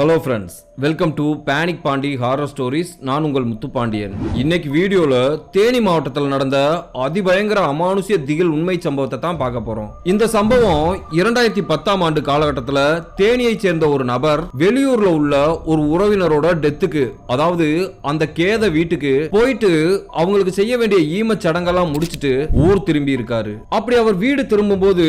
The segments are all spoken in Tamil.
Hello friends, welcome to panic Pandi horror stories. நான் உங்கள் முத்துப்பாண்டியன். இன்னைக்கு வீடியோல தேனி மாவட்டத்தில் நடந்த அதிபயங்கர அமானுஷ்ய திகில் உண்மை சம்பவத்தை தான் பார்க்க போறோம். இந்த சம்பவம் 2010ஆம் ஆண்டு காலகட்டத்தில் தேனியை சேர்ந்த ஒரு நபர் வெளியூர்ல உள்ள ஒரு உறவினரோட டெத்துக்கு, அதாவது அந்த கேத வீட்டுக்கு போயிட்டு அவங்களுக்கு செய்ய வேண்டிய ஈம சடங்கெல்லாம் முடிச்சிட்டு ஊர் திரும்பி இருக்காரு. அப்படி அவர் வீடு திரும்பும் போது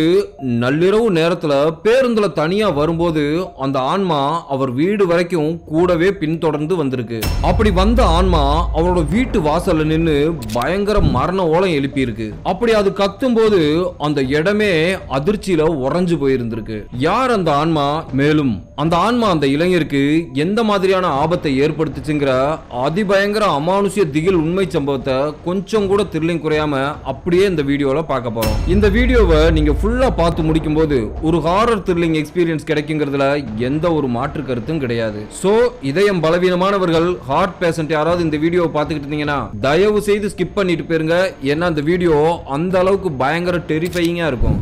நள்ளிரவு நேரத்துல பேருந்துல தனியா வரும்போது அந்த ஆன்மா அவர் வீடு வரைக்கும் கூடவே பின்தொடர்ந்து வந்திருக்கு. அப்படி வந்த ஆன்மா அவரோட வீட்டு வாசல்ல நின்னு பயங்கர மரண ஓலம் எழுப்பி இருக்கு. அப்படி அது கத்தும் போது அந்த இடமே அதிர்ச்சியில உறைஞ்சு போயிருந்திருக்கு. யார் அந்த ஆன்மா, மேலும் அந்த ஆன்மா அந்த இளைஞருக்கு எந்த மாதிரியான ஆபத்தை ஏற்படுத்துச்சுங்கிற அதிபயங்கர அமானுஷ்ய திகில் உண்மை சம்பவத்தை கொஞ்சம் கூட த்ரில்லிங் குறையாம அப்படியே இந்த வீடியோல பார்க்க போறோம். இந்த வீடியோவை நீங்க ஃபுல்லா பார்த்து முடிக்கும் போது ஒரு ஹாரர் த்ரில்லிங் எக்ஸ்பீரியன்ஸ் கிடைக்குங்கிறதுல எந்த ஒரு மாற்று கருத்தும் கிடையாது. சோ இதயம் பலவீனமானவர்கள், ஹார்ட் பேஷண்ட் யாராவது இந்த வீடியோவை பார்த்துக்கிட்டு இருந்தீங்கன்னா தயவு செய்து ஸ்கிப் பண்ணிட்டு போயிருங்க. ஏன்னா இந்த வீடியோ அந்த அளவுக்கு பயங்கர டெரிஃபையிங்கா இருக்கும்.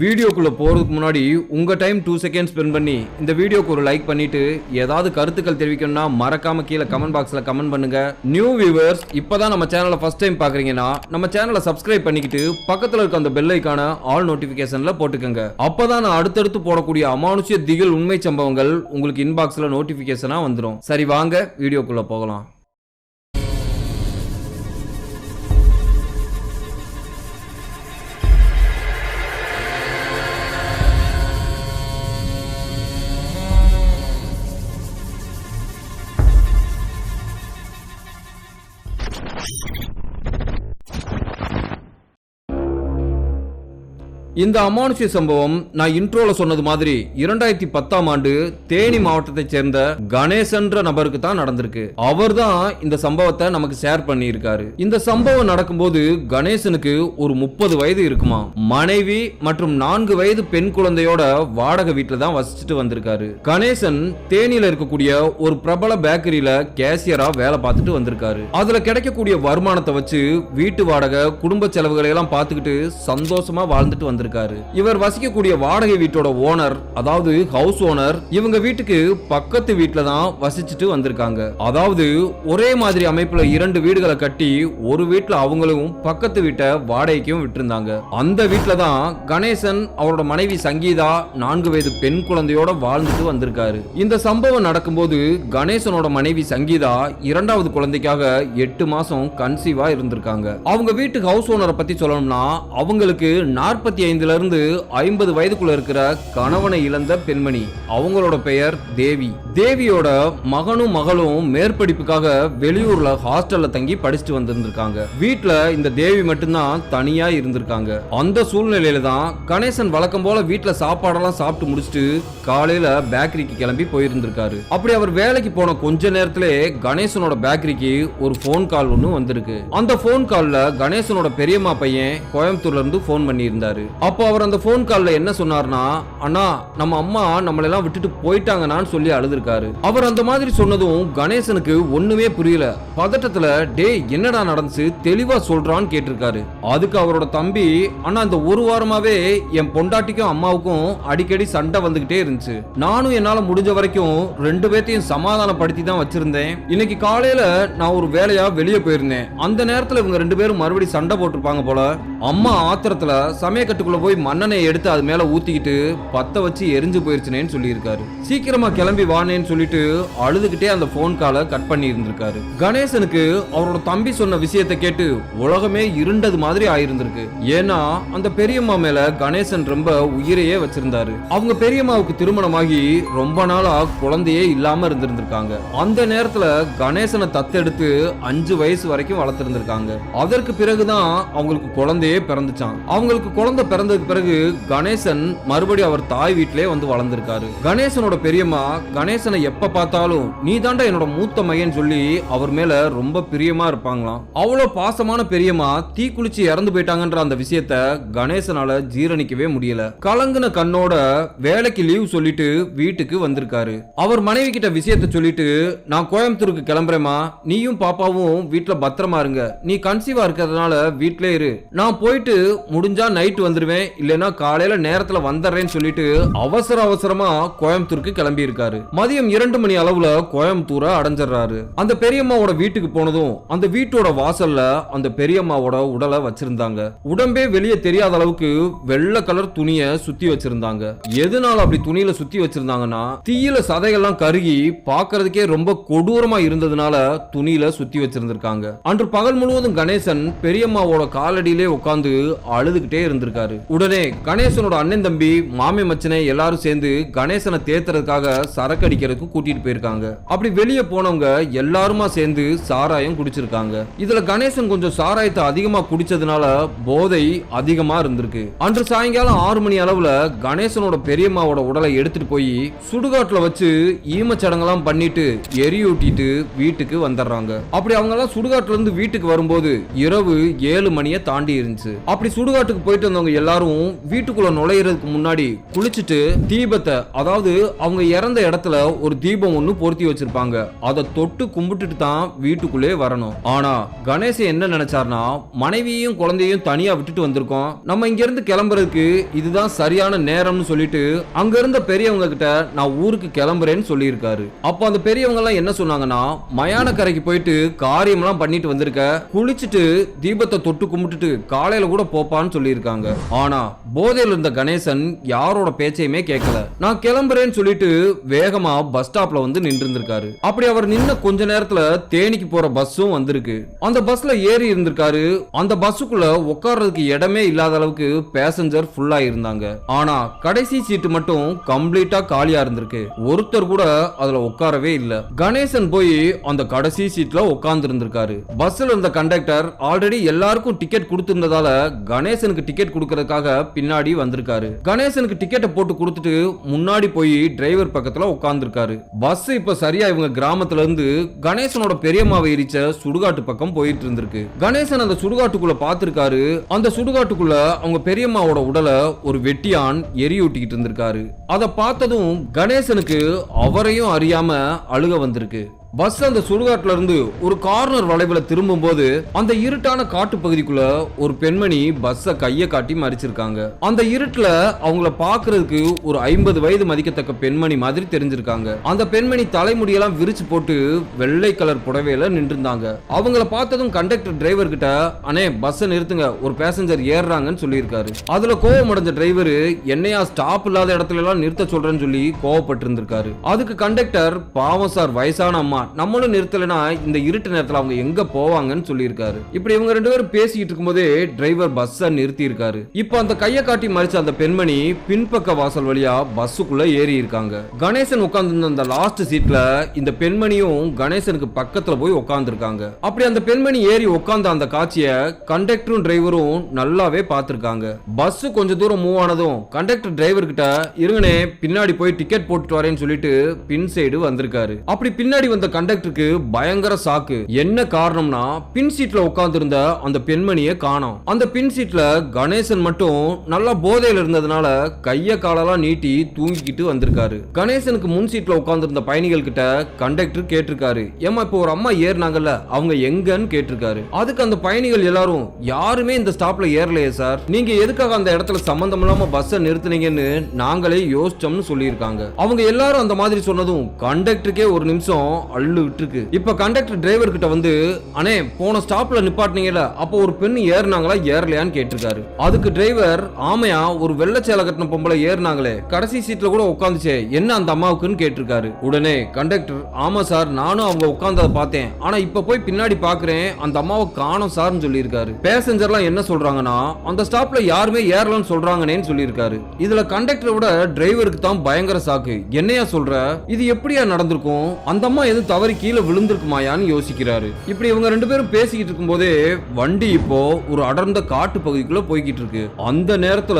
வீடியோக்குள்ள போறதுக்கு முன்னாடி உங்க டைம் 2 செகண்ட் ஸ்பெண்ட் பண்ணி இந்த வீடியோக்கு ஒரு லைக் பண்ணிட்டு ஏதாவது கருத்துக்கள் தெரிவிக்கணும்னா மறக்காம கீழே கமெண்ட் பாக்ஸ்ல கமெண்ட் பண்ணுங்க. நியூ வியூவர்ஸ் இப்பதான் நம்ம சேனலை ஃபர்ஸ்ட் டைம் பாக்குறீங்கன்னா நம்ம சேனலை சப்ஸ்கிரைப் பண்ணிக்கிட்டு பக்கத்துல இருக்க அந்த பெல் ஐகானை ஆல் நோட்டிபிகேஷன்ல போட்டுக்கங்க. அப்பதான் நான் அடுத்தடுத்து போடக்கூடிய அமானுஷ்ய திகில் உண்மை சம்பவங்கள் உங்களுக்கு இன்பாக்ஸ்ல நோட்டிபிகேஷனா வந்துடும். சரி, வாங்க வீடியோக்குள்ள போகலாம். இந்த அமானுஷ்ய சம்பவம் நான் இன்ட்ரோல சொன்னது மாதிரி 2010ஆம் ஆண்டு தேனி மாவட்டத்தை சேர்ந்த கணேசன்ற நபருக்கு தான் நடந்திருக்கு. அவர் தான் இந்த சம்பவத்தை நமக்கு ஷேர் பண்ணி இருக்காரு. இந்த சம்பவம் நடக்கும்போது கணேசனுக்கு ஒரு 30 வயது இருக்குமா. மனைவி மற்றும் 4 வயது பெண் குழந்தையோட வாடகை வீட்டுல தான் வசிச்சுட்டு வந்திருக்காரு. கணேசன் தேனியில இருக்கக்கூடிய ஒரு பிரபல பேக்கரியில கேசியரா வேலை பார்த்துட்டு வந்திருக்காரு. அதுல கிடைக்கக்கூடிய வருமானத்தை வச்சு வீட்டு வாடகை, குடும்ப செலவுகளை எல்லாம் பார்த்துக்கிட்டு சந்தோஷமா வாழ்ந்துட்டு வந்திருக்காரு. இவர் வசிக்கக்கூடிய வாடகை வீட்டோட ஓனர், அதாவது ஹவுஸ் ஓனர், இவங்க வீட்டுக்கு பக்கத்து வீட்டுல தான் வசிச்சுட்டு வந்திருக்காங்க. அதாவது ஒரே மாதிரி அமைப்புல 2 வீடுகளை கட்டி ஒரு வீட்டுல அவங்களும் பக்கத்து வீட்டை வாடகைக்கும் விட்டிருந்தாங்க. அந்த வீட்டுல தான் கணேசன் அவரோட மனைவி சங்கீதா 4 வயது பெண் குழந்தையோட வாழ்ந்துட்டு வந்திருக்காரு. இந்த சம்பவம் நடக்கும்போது கணேசனோட மனைவி சங்கீதா 2வது குழந்தைக்காக 8 மாசம் கன்சீவா இருந்திருக்காங்க. அவங்க வீட்டு ஹவுஸ் ஓனரை பத்தி சொல்லணும்னா அவங்களுக்கு 45 இருந்து 50 வயதுக்குள்ள இருக்கிற கணவனை இழந்த பெண்மணி. அவங்களோட பெயர் தேவி. தேவியோட மகனும் மகளும் மேற்படிப்புக்காக வெளியூர்ல ஹாஸ்டல்ல தங்கி படிச்சுட்டு வந்திருக்காங்க. வீட்டுல இந்த தேவி மட்டும்தான் தனியா இருந்திருக்காங்க. அந்த சூழ்நிலையில தான் கணேசன் வழக்கம் போல வீட்டுல சாப்பாடெல்லாம் சாப்பிட்டு முடிச்சுட்டு காலையில பேக்கரிக்கு கிளம்பி போயிருந்திருக்காரு. அப்படி அவர் வேலைக்கு போன கொஞ்ச நேரத்திலே கணேசனோட பேக்கரிக்கு ஒரு போன் கால் ஒண்ணு வந்திருக்கு. அந்த போன் கால்ல கணேசனோட பெரியம்மா பையன் கோயம்புத்தூர்ல இருந்து போன் பண்ணி இருந்தாரு. அப்போ அவர் அந்த போன் கால்ல என்ன சொன்னார்னா, அண்ணா நம்ம அம்மா நம்மள எல்லாம் விட்டுட்டு போயிட்டாங்கன்னு சொல்லி அழுதுருக்காரு. அவர் அந்த மாதிரி சொன்னதும் கணேசனுக்கு ஒண்ணுமே புரியல. பதட்டத்துல டேய் என்னடா நடந்துச்சு, தெளிவா சொல்றான்னு கேட்டிருக்காரு. அதுக்கு அவரோட தம்பி, அண்ணா இந்த ஒரு வாரமாவே என் பொண்டாட்டிக்கும் அம்மாவுக்கும் அடிக்கடி சண்டை வந்துகிட்டே இருந்துச்சு. நானும் என்னால முடிஞ்ச வரைக்கும் 2 பேர்த்தையும் சமாதானப்படுத்தி தான் வச்சிருந்தேன். இன்னைக்கு காலையில நான் ஒரு வேலையா வெளியே போயிருந்தேன். அந்த நேரத்துல இவங்க 2 பேரும் மறுபடியும் சண்டை போட்டிருப்பாங்க போல. அம்மா ஆத்திரத்துல சமயக்கட்டுக்குள்ள போய் மண்ணெண்ணெய் எடுத்து அது மேல ஊத்திக்கிட்டு பத்த வச்சு எரிஞ்சு போயிருச்சுனேன்னு சொல்லி இருக்காரு. சீக்கிரமா கிளம்பி வானேன்னு சொல்லிட்டு அழுதுகிட்டே அந்த போன் காலை கட் பண்ணி இருந்திருக்காரு. கணேசனுக்கு அவரோட தம்பி சொன்ன விஷயத்தை கேட்டு உலகமே இருண்டது மாதிரி ஆயிருந்திருக்கு. ஏன்னா அந்த பெரியம்மா மேல கணேசன் ரொம்ப உயிரையே வச்சிருந்தாரு. அவங்க பெரியம்மாவுக்கு திருமணமாகி ரொம்ப நாளா குழந்தையே இல்லாம இருந்திருந்திருக்காங்க. அந்த நேரத்துல கணேசனை தத்தெடுத்து 5 வயசு வரைக்கும் வளர்த்திருந்திருக்காங்க. அதற்கு பிறகுதான் அவங்களுக்கு குழந்தையே பிறந்துச்சான். அவங்களுக்கு குழந்தை இறந்ததுக்கு பிறகு கணேசன் மறுபடியும் அவர் தாய் வீட்டிலே வந்து வளர்ந்திருக்காரு. கணேசனோட பெரியம்மா கணேசனை எப்ப பார்த்தாலும் நீ தாண்டா என்னோட மூத்த மையன் சொல்லி அவர் மேல ரொம்ப பிரியமா இருப்பாங்களாம். அவ்வளவு பாசமான பெரியம்மா தீக்குளிச்சு இறந்து போயிட்டாங்கன்ற அந்த விஷயத்த கணேசனால ஜீரணிக்கவே முடியல. கலங்குன கண்ணோட வேலைக்கு லீவ் சொல்லிட்டு வீட்டுக்கு வந்திருக்காரு. அவர் மனைவி கிட்ட விஷயத்த சொல்லிட்டு நான் கோயம்புத்தூருக்கு கிளம்புறேமா, நீயும் பாப்பாவும் வீட்டுல பத்திரமா இருங்க, நீ கன்சீவா இருக்கிறதுனால வீட்ல இரு, நான் போயிட்டு முடிஞ்சா நைட் வந்துருவேன், இல்லைன்னா காலையில நேரத்துல வந்துடுறேன்னு சொல்லிட்டு அவசரமா கோயம்புத்தூருக்கு கிளம்பி இருக்காரு. மதியம் 2 மணி அளவுல கோயம்புத்தூரை அடைஞ்சிடறாரு. அந்த பெரியம்மாவோட வீட்டுக்கு போனதும் அந்த வீட்டோட வாசல்ல அந்த பெரியம்மாவோட உடலை வச்சிருந்தாங்க. உடம்பே வெளியே தெரியாத அளவுக்கு வெள்ளை கலர் துணிய சுத்தி வச்சிருந்தாங்க. எதனால அப்படி துணியில சுத்தி வச்சிருந்தாங்கன்னா தீயில சதைகள்லாம் கருகி பார்க்கிறதுக்கே ரொம்ப கொடூரமா இருந்ததுனால துணியில சுத்தி வச்சிருந்திருக்காங்க. அன்று பகல் முழுவதும் கணேசன் பெரியம்மாவோட காலடியிலே உட்கார்ந்து அழுதுகிட்டே இருந்திருக்காரு. உடனே கணேசனோட அண்ணன் தம்பி மாமி மச்சனை எல்லாரும் சேர்ந்து கணேசனை தேத்துறதுக்காக சரக்கு அடிக்கிறதுக்கு கூட்டிட்டு போயிருக்காங்க. அப்படி வெளியே போனவங்க எல்லாருமா சேர்ந்து சாராயம் குடிச்சிருக்காங்க. இதுல கணேசன் கொஞ்சம் சாராயத்தை அதிகமா குடிச்சதுனால போதை அதிகமா இருந்திருக்கு. அன்று சாயங்காலம் 6 மணி அளவுல கணேசனோட பெரியம்மாவோட உடலை எடுத்துட்டு போய் சுடுகாட்டுல வச்சு ஈமச்சடங்கெல்லாம் பண்ணிட்டு எரியூட்டிட்டு வீட்டுக்கு வந்துடுறாங்க. அப்படி அவங்க எல்லாம் சுடுகாட்டுல இருந்து வீட்டுக்கு வரும்போது இரவு 7 மணியை தாண்டி இருந்துச்சு. அப்படி சுடுகாட்டுக்கு போயிட்டு வந்தவங்க எல்லாரும் வீட்டுக்குள்ள நுழையிறதுக்கு முன்னாடி குளிச்சுட்டு தீபத்தை, அதாவது அவங்க இறந்த இடத்துல ஒரு தீபம் ஒண்ணு பொருத்தி வச்சிருப்பாங்க, அதை தொட்டு கும்பிட்டுட்டு தான் வீட்டுக்குள்ளே வரணும். ஆனா கணேசன் என்ன நினைச்சார்னா, மனைவியையும் குழந்தையும் தனியா விட்டுட்டு வந்திருக்கோம், நம்ம இங்க இருந்து கிளம்புறதுக்கு இதுதான் சரியான நேரம்னு சொல்லிட்டு அங்க இருந்த பெரியவங்க கிட்ட நான் ஊருக்கு கிளம்புறேன்னு சொல்லி இருக்காரு. அப்ப அந்த பெரியவங்க எல்லாம் என்ன சொன்னாங்கன்னா, மயான கரைக்கு போயிட்டு காரியம் எல்லாம் பண்ணிட்டு வந்திருக்க, குளிச்சுட்டு தீபத்தை தொட்டு கும்பிட்டுட்டு காலையில கூட போப்பான்னு சொல்லி இருக்காங்க. ஆனா போதையில இருந்த கணேசன் யாரோட பேச்சையுமே கேட்கல. நான் கிளம்புறேன்னு சொல்லிட்டு வேகமா பஸ் ஸ்டாப்ல வந்து நின்று இருந்திருக்காரு. அப்படி அவர் நின்ன கொஞ்ச நேரத்துல தேனிக்கு போற பஸ்ஸும் வந்திருக்கு. அந்த பஸ்ல ஏறி இருந்திருக்காரு. அந்த பஸ்ஸுக்குள்ள உட்கார்றதுக்கு இடமே இல்லாத அளவுக்கு பேசஞ்சர் ஃபுல்லா இருந்தாங்க. ஆனா கடைசி சீட்டு மட்டும் கம்ப்ளீட்டா காலியா இருந்திருக்கு. ஒருத்தர் கூட அதுல உட்காரவே இல்ல. கணேசன் போய் அந்த கடைசி சீட்ல உட்கார்ந்து இருந்திருக்காரு. பஸ்ல இருந்த கண்டக்டர் ஆல்ரெடி எல்லாருக்கும் டிக்கெட் கொடுத்திருந்ததால கணேசனுக்கு டிக்கெட் கொடுக்கறதுக்காக பின்னாடி வந்திருக்காரு. கணேசனுக்கு டிக்கெட்டை போட்டு கொடுத்துட்டு முன்னாடி போய் டிரைவர் பக்கத்துல உட்கார்ந்து இருக்காரு. பஸ் இப்ப சரியா இவங்க கிராமத்துல இருந்து கணேசனோட பெரியம்மாவை எரிச்ச சுடுகாட்டு பக்கம் போயிட்டு இருந்திருக்கு. கணேசன் அந்த சுடுகாட்டுக்குள்ள பாத்திருக்காரு. அந்த சுடுகாட்டுக்குள்ள அவங்க பெரியம்மாவோட உடலை ஒரு வெட்டியான் எரியூட்டிக்கிட்டு இருந்திருக்காரு. அதை பார்த்ததும் கணேசனுக்கு அவரையும் அறியாம அழுக வந்திருக்கு. பஸ் அந்த சுடுகாட்டுல இருந்து ஒரு கார்னர் வளைவுல திரும்பும் போது அந்த இருட்டான காட்டு பகுதிக்குள்ள ஒரு பெண்மணி பஸ்ஸ கைய காட்டி மறிச்சிருக்காங்க. அந்த இருட்டுல அவங்கள பாக்குறதுக்கு ஒரு 50 வயது மதிக்கத்தக்க பெண்மணி மாதிரி தெரிஞ்சிருக்காங்க. அந்த பெண்மணி தலைமுடியெல்லாம் விரிச்சு போட்டு வெள்ளை கலர் புடவையில நின்று இருந்தாங்க. அவங்கள பார்த்ததும் கண்டக்டர் டிரைவர் கிட்ட, அண்ணே பஸ் நிறுத்துங்க, ஒரு பேசஞ்சர் ஏறுறாங்கன்னு சொல்லியிருக்காரு. அதுல கோவம் அடைஞ்ச டிரைவர், என்னையா ஸ்டாப் இல்லாத இடத்துல எல்லாம் நிறுத்த சொல்றேன்னு சொல்லி கோவப்பட்டு இருந்திருக்காரு. அதுக்கு கண்டக்டர், பாவம் சார், வயசான அம்மா, நம்மளும் நிறுத்தலைன்னா இந்த இருட்டு நேரத்துல அவங்க எங்க போவாங்கன்னு சொல்லியிருக்காரு. இப்படி இவங்க 2 பேரும் பேசிக்கிட்டு இருக்கும்போதே டிரைவர் பஸ்ஸை நிறுத்தி இருக்காரு. இப்ப அந்த கையை காட்டி மறிச்ச அந்த பெண்மணி பின்பக்க வாசல் வழியா பஸ்ஸுக்குள்ள ஏறி இருக்காங்க. கணேசன் உட்கார்ந்து அந்த லாஸ்ட் சீட்ல இந்த பெண்மணியும் கணேசனுக்கு பக்கத்துல போய் உட்கார்ந்து இருக்காங்க. அப்படி அந்த பெண்மணி ஏறி உட்கார்ந்த அந்த காட்சியை கண்டக்டரும் டிரைவரும் நல்லாவே பார்த்திருக்காங்க. பஸ் கொஞ்சம் தூரம் மூவ் ஆனதும் கண்டக்டர் டிரைவர் கிட்ட, இருங்கனே பின்னாடி போய் டிக்கெட் போட்டுட்டு வரேன்னு சொல்லிட்டு பின் சைடு வந்திருக்காரு. அப்படி பின்னாடி வந்த கண்டக்டருக்கு பயங்கர சாக்கு. என்ன காரணம்னா, பின் சீட்ல உட்கார்ந்து இருந்த அந்த பெண்மணியை காணோம். அந்த பின் சீட்ல கணேசன் மட்டும் நல்லா போதையில இருந்ததுனால கைய காலெல்லாம் நீட்டி தூங்கிக்கிட்டு வந்திருக்காரு. கணேசனுக்கு முன் சீட்ல உட்கார்ந்து இருந்த பயணிகள் கிட்ட கண்டக்டர் கேட்டிருக்காரு, ஏமா இப்ப ஒரு அம்மா ஏறினாங்கல்ல, அவங்க எங்கன்னு கேட்டிருக்காரு. அதுக்கு அந்த பயணிகள் எல்லாரும், யாருமே இந்த ஸ்டாப்ல ஏறலையே சார், நீங்க எதுக்காக அந்த இடத்துல சம்பந்தம் இல்லாம பஸ்ஸை நிறுத்துனீங்கன்னு நாங்களே யோசிச்சோம்னு சொல்லியிருக்காங்க. அவங்க எல்லாரும் அந்த மாதிரி சொன்னதும் கண்டக்டருக்கே ஒரு நிமிஷம் அள்ளு விட்டுருக்கு. இப்ப கண்டக்டர் டிரைவர் கிட்ட வந்து, அண்ணே போன ஸ்டாப்ல நிப்பாட்டினீங்கல, அப்போ ஒரு பெண் ஏறினாங்களா ஏறலையான்னு கேட்டிருக்காரு. அதுக்கு டிரைவர், ஆமையா, ஒரு வெள்ளச்சேலை கட்டின பொம்பளை ஏறினாங்களே, கடைசி சீட்ல கூட உட்காந்துச்சே, என்ன அந்த அம்மாவுக்குன்னு கேட்டிருக்காரு. உடனே கண்டக்டர், ஆமா சார், நானும் அவங்க உட்கார்ந்ததை பார்த்தேன், ஆனா இப்ப போய் பின்னாடி பாக்குறேன், அந்த அம்மாவை காணோம் சார்னு சொல்லியிருக்காரு. பேசஞ்சர்லாம் என்ன சொல்றாங்கன்னா, அந்த ஸ்டாப்ல யாருமே ஏறலன்னு சொல்றாங்கன்னு சொல்லியிருக்காரு. இதுல கண்டக்டரை விட டிரைவருக்கு தான் பயங்கர சாக்கு. என்னையா சொல்ற, இது எப்படியா நடந்திருக்கும், அந்த அம்மா எது தவறி கீழே விழுந்திருக்குமாயான்னு யோசிக்கிறாரு. இப்படி இவங்க ரெண்டு பேரும் பேசிக்கிட்டு இருக்கும் போதே வண்டி இப்போ ஒரு அடர்ந்த காட்டு பகுதிக்குள்ள போய்கிட்டு இருக்கு. அந்த நேரத்துல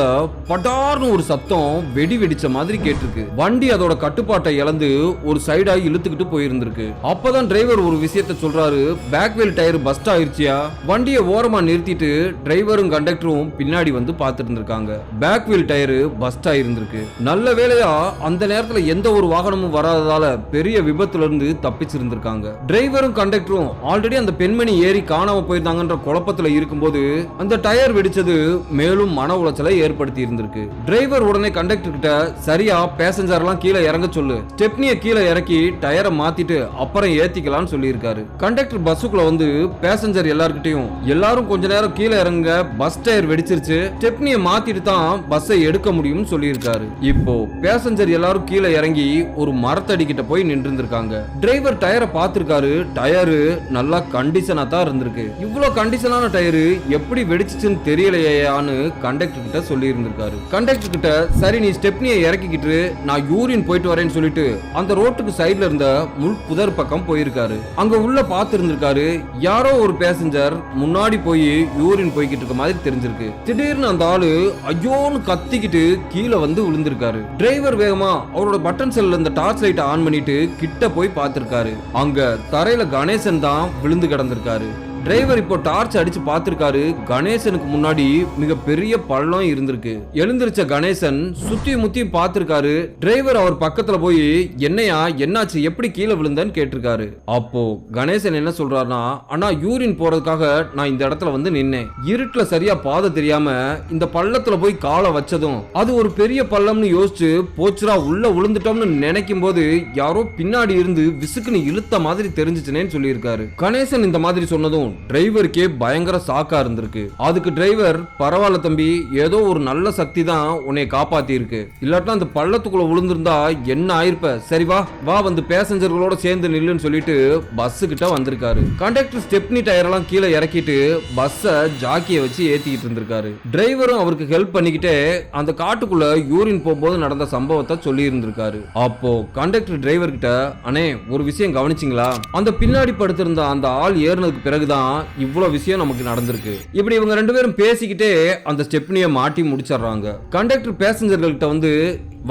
படார்னு ஒரு சத்தம் வெடி வெடிச்ச மாதிரி கேட்டிருக்கு. வண்டி அதோட கட்டுப்பாட்டை இழந்து ஒரு சைடா இழுத்துக்கிட்டு போயிருந்திருக்கு. அப்பதான் டிரைவர் ஒரு விஷயத்த சொல்றாரு. பேக் வீல் டயர் பஸ்ட் ஆயிருச்சியா? வண்டியை ஓரமா நிறுத்திட்டு டிரைவரும் கண்டக்டரும் பின்னாடி வந்து பார்த்துட்டு இருந்திருக்காங்க. பேக் வீல் டயர் பஸ்ட் ஆயிருந்திருக்கு. நல்ல வேளையா அந்த நேரத்துல எந்த ஒரு வாகனமும் வராததால பெரிய விபத்துல இருந்து தப்பிச்சிருந்திருக்காங்க. டிரைவரும் கண்டக்டரும் ஆல்ரெடி அந்த பெண்மணி ஏறி காணாம போயிருந்தாங்கன்ற குழப்பத்துல இருக்கும்போது அந்த டயர் வெடிச்சது மேலும் மன உளைச்சலை ஏற்படுத்தி இருந்திருக்கு. டிரைவர் உடனே கண்டக்டர் கிட்ட சரியா பேசஞ்சர் எல்லாம் கீழே இறங்க சொல்லு, ஸ்டெப்னியை கீழே இறக்கி டயரை மாத்திட்டு அப்புறம் ஏத்திக்கலாம்னு சொல்லி இருக்காரு. கண்டக்டர் பஸ்ஸுக்குள்ள வந்து பேசஞ்சர் எல்லார்கிட்டையும் எல்லாரும் கொஞ்ச நேரம் கீழே இறங்க, பஸ் டயர் வெடிச்சிருச்சு, ஸ்டெப்னியை மாத்திட்டு தான் பஸ்ஸை எடுக்க முடியும்னு சொல்லி இருக்காரு. இப்போ பேசஞ்சர் எல்லாரும் கீழே இறங்கி ஒரு மரத்தடி கிட்ட போய் நின்று இருந்திருக்காங்க. டிரைவர் டயரை பார்த்திருக்காரு. டயரு நல்லா கண்டிஷனா தான் இருந்திருக்கு. இவ்வளவு கண்டிஷனான டயரு எப்படி வெடிச்சிச்சுன்னு தெரியலையான்னு கண்டக்டர் கிட்ட சொல்லி இருந்திருக்காரு. கண்டக்டர் கிட்ட சரி நீ ஸ்டெப்னியை இறக்கிக்கிட்டு நான் யூரின் போயிட்டு வரேன்னு சொல்லிட்டு அந்த ரோட்டுக்கு சைடுல இருந்த முள் புதர் பக்கம் போயிருக்காரு. அங்க உள்ள பார்த்து இருந்திருக்காரு. யாரோ ஒரு பேசஞ்சர் முன்னாடி போய் யூரின் போய்கிட்டு இருக்க மாதிரி தெரிஞ்சிருக்கு. திடீர்னு அந்த ஆளு ஐயோன்னு கத்திக்கிட்டு கீழே வந்து விழுந்திருக்காரு. டிரைவர் வேகமா அவரோட பட்டன் செல்ல இந்த டார்ச் லைட் ஆன் பண்ணிட்டு கிட்ட போய் பார்த்திருக்காரு. அங்க தரையில கணேசன் தான் விழுந்து கிடந்திருக்காரு. டிரைவர் இப்போ டார்ச் அடிச்சு பார்த்திருக்காரு. கணேசனுக்கு முன்னாடி மிக பெரிய பள்ளம் இருந்திருக்கு. எழுந்திருச்ச கணேசன் சுத்தி முத்தி பார்த்திருக்காரு. டிரைவர் அவர் பக்கத்துல போய் என்னையா என்னாச்சு, எப்படி கீழே விழுந்தன்னு கேட்டிருக்காரு. அப்போ கணேசன் என்ன சொல்றாருன்னா, அண்ணா யூரின் போறதுக்காக நான் இந்த இடத்துல வந்து நின்னேன். இருட்டுல சரியா பாதை தெரியாம இந்த பள்ளத்துல போய் காலை வச்சதும் அது ஒரு பெரிய பள்ளம்னு யோசிச்சு போச்சுரா உள்ள விழுந்துட்டோம்னு நினைக்கும் போது யாரோ பின்னாடி இருந்து விசுக்குன்னு இழுத்த மாதிரி தெரிஞ்சுச்சுனேன்னு சொல்லியிருக்காரு. கணேசன் இந்த மாதிரி சொன்னதும் டிரைவருக்கே பயங்கர ஷாக்கா இருந்திருக்கு. அதுக்கு டிரைவர் பரவாயில்ல தம்பி, ஏதோ ஒரு நல்ல சக்தி தான் உன்னை காப்பாத்தி இருக்கு, இல்லாட்டா அந்த பள்ளத்துக்குள்ள விழுந்திருந்தா என்ன ஆயிருப்ப, சரி வா வா வந்து பேசஞ்சர்களோட சேர்ந்து நில்லுன்னு சொல்லிட்டு பஸ் கிட்ட வந்திருக்காரு. கண்டக்டர் ஸ்டெப்னி டயர் எல்லாம் கீழே இறக்கிட்டு பஸ்ஸ ஜாக்கிய வச்சு ஏத்திக்கிட்டு இருந்திருக்காரு. டிரைவரும் அவருக்கு ஹெல்ப் பண்ணிக்கிட்டே அந்த காட்டுக்குள்ள யூரின் போகும்போது நடந்த சம்பவத்தை சொல்லி இருந்திருக்காரு. அப்போ கண்டக்டர் டிரைவர் கிட்ட அண்ணே ஒரு விஷயம் கவனிச்சிங்களா, அந்த பின்னாடி படுத்திருந்த அந்த ஆள் ஏறினதுக்கு பிறகுதான் இவ்வளவு விஷயம் நமக்கு நடந்திருக்கு. இப்படி இவங்க ரெண்டு பேரும் பேசிக்கிட்டே அந்த ஸ்டெப்னியை மாட்டி முடிச்சிடுறாங்க. கண்டக்டர் பேசஞ்சர்கள்ட்ட வந்து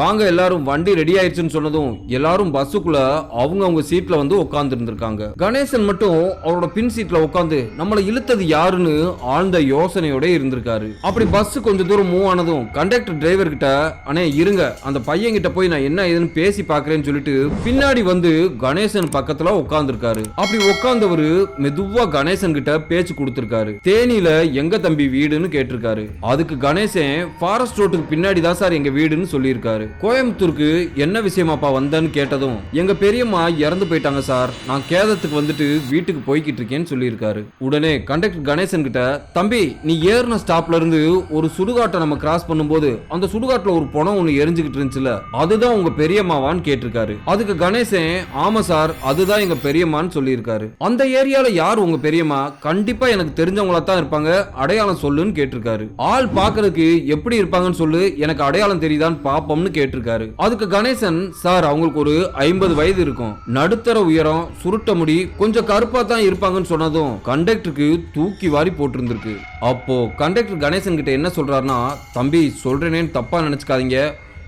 வாங்க எல்லாரும் வண்டி ரெடி ஆயிடுச்சுன்னு சொன்னதும் எல்லாரும் பஸ்ஸுக்குள்ள அவங்க சீட்ல வந்து உட்கார்ந்து இருந்திருக்காங்க. கணேசன் மட்டும் அவரோட பின் சீட்ல உட்கார்ந்து நம்மளை இழுத்தது யாருன்னு ஆழ்ந்த யோசனையோட இருந்திருக்காரு. அப்படி பஸ் கொஞ்சம் தூரம் மூவ் ஆனதும் கண்டக்டர் டிரைவர் கிட்ட அண்ணே இருங்க அந்த பையன் கிட்ட போய் நான் என்ன ஏதுன்னு பேசி பாக்குறேன்னு சொல்லிட்டு பின்னாடி வந்து கணேசன் பக்கத்துல உட்கார்ந்துருக்காரு. அப்படி உட்கார்ந்தவரு மெதுவா கணேசன் கிட்ட பேச்சு கொடுத்திருக்காரு. தேனியில எங்க தம்பி வீடுன்னு கேட்டிருக்காரு. அதுக்கு கணேசன் ஃபாரஸ்ட் ரோட்டுக்கு பின்னாடி தான் சார் எங்க வீடுன்னு சொல்லியிருக்காரு. கோயம்புத்தூருக்கு என்ன விஷயமாப்பா வந்தன்னு கேட்டதும் எங்க பெரியம்மா இறந்து போயிட்டாங்க சார், நான் கேதத்துக்கு வந்துட்டு வீட்டுக்கு போய்கிட்டு இருக்கேன்னு சொல்லியிருக்காரு. உடனே கண்டக்டர் கணேசன் கிட்ட தம்பி நீ ஏறின ஸ்டாப்ல இருந்து ஒரு சுடுகாட்டை நம்ம கிராஸ் பண்ணும்போது அந்த சுடுகாட்டுல ஒரு பணம் ஒண்ணு எரிஞ்சுக்கிட்டு இருந்துச்சுல, அதுதான் உங்க பெரியம்மாவான்னு கேட்டிருக்காரு. அதுக்கு கணேசன் ஆமா சார் அதுதான் எங்க பெரியம்மான்னு சொல்லியிருக்காரு. அந்த ஏரியால யார் உங்க பெரியம்மா, கண்டிப்பா எனக்கு தெரிஞ்சவங்களா தான் இருப்பாங்க, அடையாளம் சொல்லுன்னு கேட்டிருக்காரு. ஆள் பாக்குறதுக்கு எப்படி இருப்பாங்கன்னு சொல்லு, எனக்கு அடையாளம் தெரியுதான்னு பாப்போம்னு கேட்டிருக்காரு. அதுக்கு கணேசன் சார் அவங்களுக்கு ஒரு 50 வயது இருக்கும், நடுத்தர உயரம், சுருட்ட முடி, கொஞ்சம் கருப்பா தான் இருப்பாங்கன்னு சொன்னதும் கண்டக்டருக்கு தூக்கி வாரி போட்டிருந்திருக்கு. அப்போ கண்டக்டர் கணேசன் கிட்ட என்ன சொல்றாருன்னா தம்பி சொல்றேனேன்னு தப்பா நினைச்சுக்காதீங்க,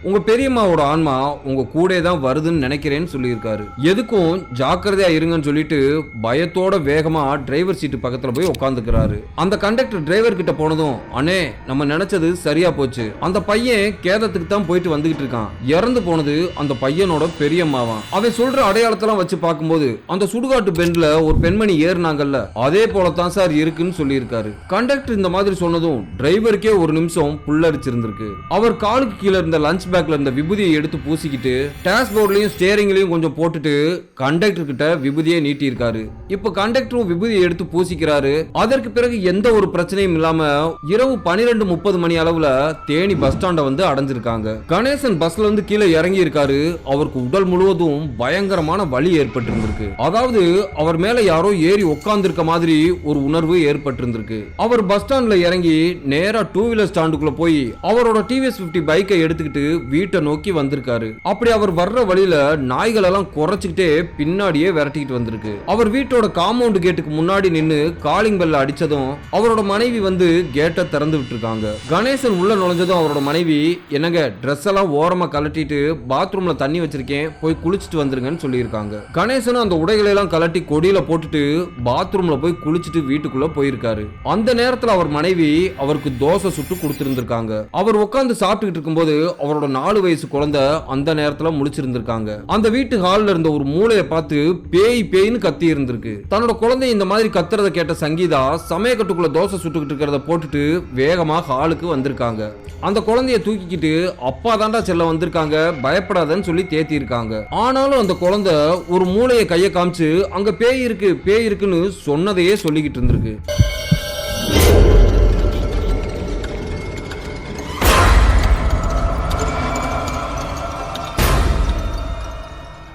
உங்க பெரியம்மாவோட ஆன்மா உங்க கூட தான் வருதுன்னு நினைக்கிறேன்னு சொல்லியிருக்காரு. எதுக்கும் ஜாக்கிரதையா இருங்கன்னு சொல்லிட்டு பயத்தோட வேகமா டிரைவர் சீட்டு பக்கத்துல போய் உட்காந்துக்கிறாரு. அந்த கண்டக்டர் டிரைவர் கிட்ட போனதும் அண்ணே நம்ம நினைச்சது சரியா போச்சு, அந்த பையன் கேதத்துக்கு தான் போயிட்டு வந்துகிட்டு இருக்கான், இறந்து போனது அந்த பையனோட பெரியம்மாவான், அவன் சொல்ற அடையாளத்தெல்லாம் வச்சு பார்க்கும்போது அந்த சுடுகாட்டு பெண்ட்ல ஒரு பெண்மணி ஏறினாங்கல்ல அதே போலத்தான் சார் இருக்குன்னு சொல்லியிருக்காரு. கண்டக்டர் இந்த மாதிரி சொன்னதும் டிரைவருக்கே ஒரு நிமிஷம் புல்லரிச்சிருந்திருக்கு. அவர் காலுக்கு கீழே இருந்த லஞ்ச் பேக்ல இருந்த விபூதியை எடுத்து பூசிக்கிட்டு டேஷ்போர்ட்லயும் ஸ்டேரிங்லயும் கொஞ்சம் போட்டுட்டு கண்டக்டர் கிட்ட விபூதியை நீட்டி இருக்காரு. இப்ப கண்டக்டரும் விபூதியை எடுத்து பூசிக்கிறாரு. அதற்கு பிறகு எந்த ஒரு பிரச்சனையும் இல்லாம இரவு 12:30 மணி அளவுல தேனி பஸ் ஸ்டாண்ட வந்து அடைஞ்சிருக்காங்க. கணேசன் பஸ்ல இருந்து கீழே இறங்கி இருக்காரு. அவருக்கு உடல் முழுவதும் பயங்கரமான வலி ஏற்பட்டிருந்திருக்கு. அதாவது அவர் மேல யாரோ ஏறி உட்கார்ந்து இருக்க மாதிரி ஒரு உணர்வு ஏற்பட்டிருந்திருக்கு. அவர் பஸ் ஸ்டாண்ட்ல இறங்கி நேரா 2 வீலர் ஸ்டாண்டுக்குள்ள போய் அவரோட டிவிஎஸ் 50 பைக்கை எடுத்துக்கிட்டு வீட்டை நோக்கி வந்திருக்காரு. அப்படி அவர் வர்ற வழியில நாய்கள் எல்லாம் குறைச்சுக்கிட்டே பின்னாடியே விரட்டிட்டு வந்திருக்கு. அவர் வீட்டோட காம்பவுண்ட் கேட்டுக்கு முன்னாடி நின்னு காலிங் பெல்ல அடிச்சதும் அவரோட மனைவி வந்து கேட்டை திறந்து விட்டுருக்காங்க. கணேசன் உள்ள நுழைஞ்சதும் அவரோட மனைவி, என்னங்க ட்ரெஸ் எல்லாம் ஓரமா கலட்டிட்டு பாத்ரூம்ல தண்ணி வச்சிருக்கேன், போய் குளிச்சுட்டு வந்துருங்கன்னு சொல்லியிருக்காங்க. கணேசனும் அந்த உடைகளை எல்லாம் கலட்டி கொடியில போட்டுட்டு பாத்ரூம்ல போய் குளிச்சுட்டு வீட்டுக்குள்ள போயிருக்காரு. அந்த நேரத்துல அவர் மனைவி அவருக்கு தோசை சுட்டு கொடுத்திருந்திருக்காங்க. அவர் உட்கார்ந்து சாப்பிட்டுக்கிட்டு இருக்கும்போது அவரோட 4 வயசு குழந்தை அந்த நேரத்துல முழிச்சிருந்திருக்காங்க. அந்த வீட்டு ஹால்ல இருந்த ஒரு மூளையை பார்த்து பேய் பேய்னு கத்தி இருந்திருக்கு. தன்னோட குழந்தை இந்த மாதிரி கத்துறத கேட்ட சங்கீதா சமயக்கட்டுக்குள்ள தோசை சுட்டுக்கிட்டு இருக்கிறத போட்டுட்டு வேகமா ஹாலுக்கு வந்திருக்காங்க. அந்த குழந்தைய தூக்கிக்கிட்டு அப்பா தாண்டா செல்ல வந்திருக்காங்க, பயப்படாதன்னு சொல்லி தேத்தி இருக்காங்க. ஆனாலும் அந்த குழந்தை ஒரு மூளையை கைய காமிச்சு அங்க பேய் இருக்கு பேய் இருக்குன்னு சொன்னதையே சொல்லிக்கிட்டு இருந்திருக்கு.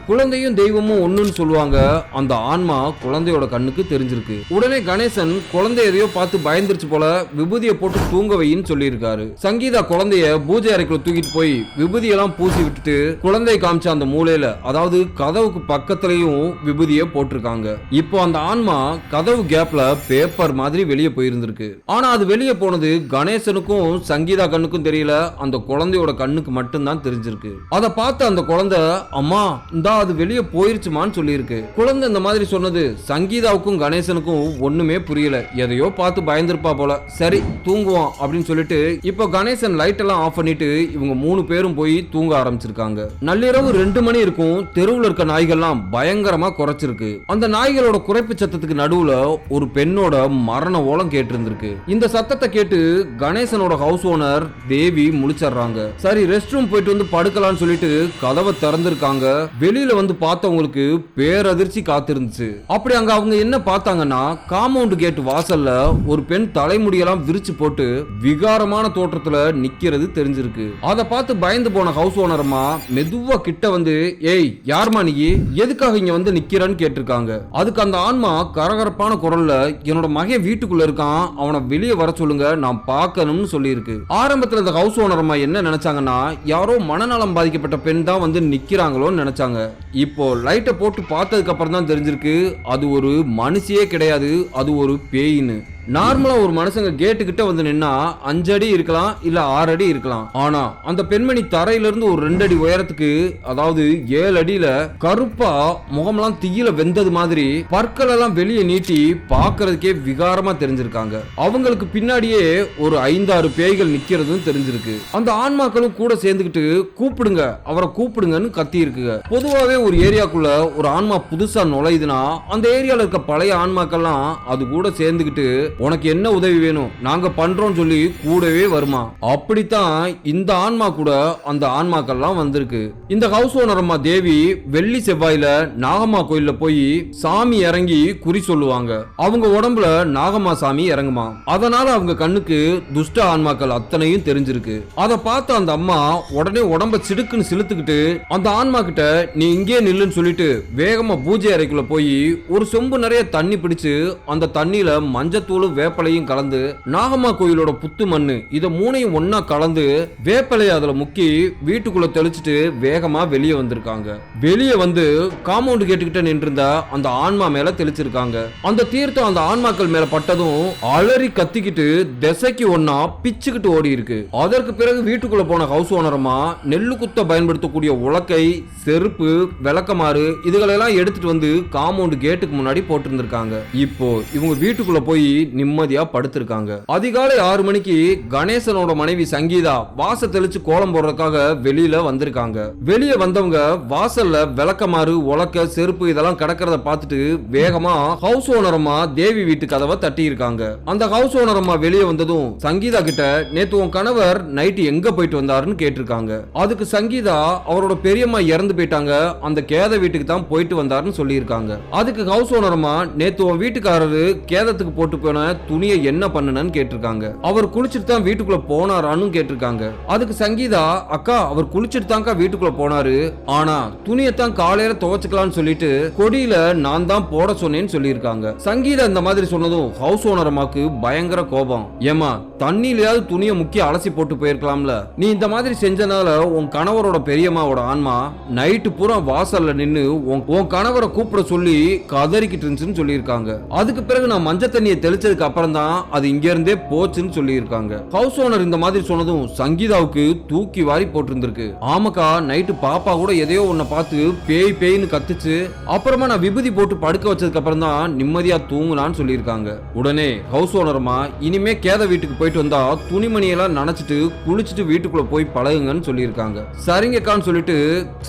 குழந்தையும் தெய்வமும் ஒண்ணுன்னு சொல்லுவாங்க. அந்த ஆன்மா குழந்தையோட கண்ணுக்கு தெரிஞ்சிருக்கு. உடனே கணேசன் குழந்தை எதையோ பார்த்து பயந்துருச்சு போல விபூதியை போட்டு தூங்க வைன்னு சொல்லியிருக்காரு. சங்கீதா குழந்தைய பூஜை அறைக்குள்ள தூக்கிட்டு போய் விபூதியெல்லாம் பூசி விட்டுட்டு குழந்தை காமிச்ச அந்த மூலையில, அதாவது கதவுக்கு பக்கத்துலயும் விபூதியை போட்டிருக்காங்க. இப்போ அந்த ஆன்மா கதவு கேப்ல பேப்பர் மாதிரி வெளியே போயிருந்திருக்கு. ஆனா அது வெளியே போனது கணேசனுக்கும் சங்கீதா கண்ணுக்கும் தெரியல, அந்த குழந்தையோட கண்ணுக்கு மட்டும்தான் தெரிஞ்சிருக்கு. அதை பார்த்து அந்த குழந்தை, அம்மா இந்த அது வெளியே போயிருச்சுமான்னு சொல்லியிருக்கு. குழந்தை இந்த மாதிரி சொன்னது சங்கீதாவுக்கும் கணேசனுக்கும் ஒண்ணுமே புரியல. எதையோ பார்த்து பயந்துருப்பா போல. சரி தூங்குவோம் அப்படின்னு சொல்லிட்டு இப்போ கணேசன் லைட் எல்லாம் ஆஃப் பண்ணிட்டு இவங்க 3 பேரும் போய் தூங்க ஆரம்பிச்சிருக்காங்க. நள்ளிரவு 2 மணி இருக்கும். தெருவுல இருக்க நாய்கள்லாம் பயங்கரமா குறைச்சிருக்கு. அந்த நாய்களோட குறைப்பு சத்தத்துக்கு நடுவுல ஒரு பெண்ணோட மரண ஓலம் கேட்டு இருந்திருக்கு. இந்த சத்தத்தை கேட்டு கணேசனோட ஹவுஸ் ஓனர் தேவி முழிச்சிடுறாங்க. சரி ரெஸ்ட் ரூம் போயிட்டு வந்து படுக்கலாம்னு சொல்லிட்டு கதவை திறந்திருக்காங்க. வெளியில வந்து பார்த்தவங்களுக்கு பேரதிர்ச்சி காத்திருந்துச்சு. அப்படி அங்க அவங்க என்ன பார்த்தாங்கன்னா, காம்பவுண்ட் கேட் வாசல்ல ஒரு பெண் தலைமுடியெல்லாம் விரிச்சு போட்டு விகாரமான தோற்றத்துல நிக்கிறது தெரிஞ்சிருக்கு. அதை பார்த்து பயந்து போன ஹவுஸ் ஓனரமா மெதுவா கிட்ட வந்து, ஏய் யார்மா நீ, எதுக்காக இங்க வந்து நிக்கிறன்னு கேட்டிருக்காங்க. அதுக்கு அந்த ஆன்மா கரகரப்பான குரல்ல, என்னோட மகன் வீட்டுக்குள்ள இருக்கான், அவனை வெளியே வர சொல்லுங்க, நான் பார்க்கணும்னு சொல்லியிருக்கு. ஆரம்பத்துல இந்த ஹவுஸ் ஓனரமா என்ன நினைச்சாங்கன்னா, யாரோ மனநலம் பாதிக்கப்பட்ட பெண் தான் வந்து நிக்கிறாங்களோன்னு நினைச்சாங்க. இப்போ லைட்டை போட்டு பார்த்ததுக்கு அப்புறம் தான் தெரிஞ்சிருக்கு அது ஒரு மனுஷியே கிடையாது, அது ஒரு பேயின்னு. நார்மலா ஒரு மனுஷங்க கேட்டு கிட்ட வந்து நின்னா 5 அடி இருக்கலாம், இல்ல 6 அடி இருக்கலாம். ஆனா அந்த பெண்மணி தரையில இருந்து ஒரு 2 அடி உயரத்துக்கு, அதாவது 7 அடியில கருப்பா முகம்லாம் தீயில வெந்தது மாதிரி பற்கள் எல்லாம் வெளியே நீட்டி பாக்குறதுக்கே விகாரமா தெரிஞ்சிருக்காங்க. அவங்களுக்கு பின்னாடியே ஒரு 5-6 பேய்கள் நிக்கிறதும் தெரிஞ்சிருக்கு. அந்த ஆன்மாக்களும் கூட சேர்ந்துக்கிட்டு கூப்பிடுங்க, அவரை கூப்பிடுங்கன்னு கத்தி இருக்குங்க. பொதுவாவே ஒரு ஏரியாக்குள்ள ஒரு ஆன்மா புதுசா நுழையுதுன்னா அந்த ஏரியால இருக்க பழைய ஆன்மாக்கள்லாம் அது கூட சேர்ந்துக்கிட்டு உனக்கு என்ன உதவி வேணும் நாங்க பண்றோம் சொல்லி கூடவே வருமா. அப்படித்தான் இந்த ஆன்மா கூட அந்த ஆன்மாக்கள்லாம் வந்திருக்கு. இந்த ஹவுஸ் ஓனர் அம்மா தேவி வெள்ளி செவ்வாயில நாகம்மா கோயில்ல போய் சாமி இறங்கி குறி சொல்லுவாங்க. அவங்க உடம்புல நாகம்மா சாமி இறங்குமா. அதனால அவங்க கண்ணுக்கு துஷ்ட ஆன்மாக்கள் அத்தனையும் தெரிஞ்சிருக்கு. அதை பார்த்து அந்த அம்மா உடனே உடம்ப சிடுக்குன்னு சிலுத்துக்கிட்டு அந்த ஆன்மா கிட்ட, நீ இங்கே நில்லுன்னு சொல்லிட்டு வேகமா பூஜை அறைக்குள்ள போய் ஒரு சொம்பு நிறைய தண்ணி பிடிச்சு அந்த தண்ணியில மஞ்சத்தூள் வேப்பலையும் கலந்து நாகம்மா கோயிலோட புத்து மண்ணு இத 3ஐயும் ஒன்னா கலந்து வேப்பலையை அதுல முக்கி வீட்டுக்குள்ள தெளிச்சிட்டு வேகமா வெளியே வந்திருக்காங்க. வெளியே வந்து காம்பவுண்ட் கேட்டுக்கிட்ட நின்றிருந்த அந்த ஆன்மா மேல தெளிச்சிருக்காங்க. அந்த தீர்த்தம் அந்த ஆன்மாக்கள் மேல பட்டதும் அலறி கத்திக்கிட்டு திசைக்கு ஒன்னா பிச்சுக்கிட்டு ஓடி இருக்கு. அதற்கு பிறகு வீட்டுக்குள்ள போன ஹவுஸ் ஓனரமா நெல்லு குத்த பயன்படுத்தக்கூடிய உலக்கை, செருப்பு, விளக்கமாறு இதுகளெல்லாம் எடுத்துட்டு வந்து காம்பவுண்ட் கேட்டுக்கு முன்னாடி போட்டு இருந்திருக்காங்க. இப்போ இவங்க வீட்டுக்குள்ள போய் நிம்மதியா படுத்திருக்காங்க. அதிகாலை 6 மணிக்கு கணேசனோட மனைவி சங்கீதா வாச தெளிச்சு கோலம் போடுறதுக்காக வெளியில வந்திருக்காங்க. வெளியே வந்தவங்க வாசல்ல விளக்கமாறு, உலக்க, செருப்பு இதெல்லாம் கிடக்கிறத பார்த்துட்டு வேகமா ஹவுஸ் ஓனரமா தேவி வீட்டு கதவை தட்டி இருக்காங்க. அந்த ஹவுஸ் ஓனரமா வெளியே வந்ததும் சங்கீதா கிட்ட, நேத்து உன் கணவர் நைட்டு எங்க போயிட்டு வந்தாருன்னு கேட்டிருக்காங்க. அதுக்கு சங்கீதா அவரோட பெரியம்மா இறந்து போயிட்டாங்க, அந்த கேத வீட்டுக்கு தான் போயிட்டு வந்தாருன்னு சொல்லியிருக்காங்க. அதுக்கு ஹவுஸ் ஓனரமா, நேத்து உன் வீட்டுக்காரரு கேதத்துக்கு போட்டு போன போன துணியை என்ன பண்ணுனன்னு கேட்டிருக்காங்க. அவர் குளிச்சுட்டு தான் வீட்டுக்குள்ள போனாரான்னு கேட்டிருக்காங்க. அதுக்கு சங்கீதா, அக்கா அவர் குளிச்சுட்டு தான்க்கா வீட்டுக்குள்ள போனாரு, ஆனா துணியத்தான் காலையில துவைச்சுக்கலாம்னு சொல்லிட்டு கொடியில நான் தான் போட சொன்னேன்னு சொல்லியிருக்காங்க. சங்கீதா இந்த மாதிரி சொன்னதும் ஹவுஸ் ஓனர் அம்மாக்கு பயங்கர கோபம். ஏமா, தண்ணியிலயாவது துணியை முக்கிய அலசி போட்டு போயிருக்கலாம்ல, நீ இந்த மாதிரி செஞ்சனால உன் கணவரோட பெரியம்மாவோட ஆன்மா நைட்டு பூரா வாசல்ல நின்னு உன் கணவரை கூப்பிட சொல்லி கதறிக்கிட்டு இருந்துச்சுன்னு சொல்லியிருக்காங்க. அதுக்கு பிறகு நான் மஞ்சள் தண்ணியை தெளிச்சதுக்கு அப்புறம் தான் அது இங்க இருந்தே போச்சுன்னு சொல்லியிருக்காங்க. ஹவுஸ் ஓனர் இந்த மாதிரி சொன்னதும் சங்கீதாவுக்கு தூக்கி வாரி போட்டிருந்திருக்கு. ஆமாக்கா, நைட்டு பாப்பா கூட எதையோ உன்னை பார்த்து பேய் பேய்னு கத்துச்சு, அப்புறமா நான் விபூதி போட்டு படுக்க வச்சதுக்கு அப்புறம் தான் நிம்மதியா தூங்கலான்னு சொல்லியிருக்காங்க. உடனே ஹவுஸ் ஓனர்மா, இனிமே கேத வீட்டுக்கு போயிட்டு வந்தா துணிமணியெல்லாம் நனைச்சிட்டு குளிச்சுட்டு வீட்டுக்குள்ள போய் பழகுங்கன்னு சொல்லியிருக்காங்க. சரிங்கக்கான்னு சொல்லிட்டு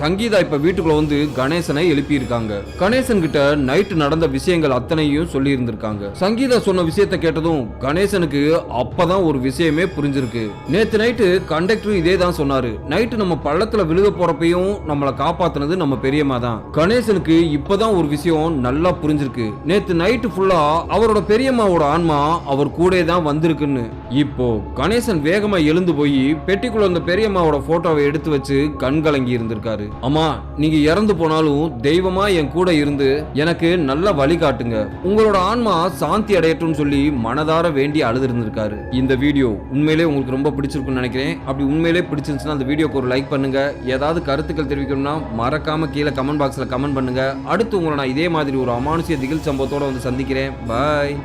சங்கீதா இப்ப வீட்டுக்குள்ள வந்து கணேசனை எழுப்பி இருக்காங்க. கணேசன் கிட்ட நைட்டு நடந்த விஷயங்கள் அத்தனையும் சொல்லி இருந்திருக்காங்க. சங்கீதா சொன்ன விஷயத்தை கேட்டதும் கணேசனுக்கு அப்பதான் ஒரு விஷயமே புரிஞ்சிருக்கு. நேத்து நைட்டு கண்டக்டர் இதே தான் சொன்னாரு. நைட்டு நம்ம பள்ளத்துல விழுக போறப்பையும் நம்மளை காப்பாத்தினது நம்ம பெரியம்மா தான். கணேசனுக்கு இப்பதான் ஒரு விஷயம் நல்லா புரிஞ்சிருக்கு. நேத்து நைட்டு ஃபுல்லா அவரோட பெரியம்மாவோட ஆன்மா அவர் கூட தான் வந்திருக்குன்னு. இப்போ கணேசன் வேகமா எழுந்து போய் பெட்டிக்குள்ள அந்த பெரியம்மாவோட போட்டோவை எடுத்து வச்சு கண் கலங்கி இருந்திருக்காரு. அம்மா, நீங்க இறந்து போனாலும் தெய்வமா என் கூட இருந்து எனக்கு நல்ல வழி காட்டுங்க, உங்களோட ஆன்மா சாந்தி அடையட்டும் சொல்லி மனதார வேண்டி அழுது இருந்திருக்காரு. இந்த வீடியோ உண்மையிலே உங்களுக்கு ரொம்ப பிடிச்சிருக்குன்னு நினைக்கிறேன். அப்படி உண்மையிலே பிடிச்சிருந்துச்சுன்னா அந்த வீடியோக்கு ஒரு லைக் பண்ணுங்க. ஏதாவது கருத்துக்கள் தெரிவிக்கணும்னா மறக்காம கீழே கமெண்ட் பாக்ஸ்ல கமெண்ட் பண்ணுங்க. அடுத்து உங்களை நான் இதே மாதிரி ஒரு அமானுஷ்ய திகில் சம்பவத்தோட வந்து சந்திக்கிறேன். பாய்.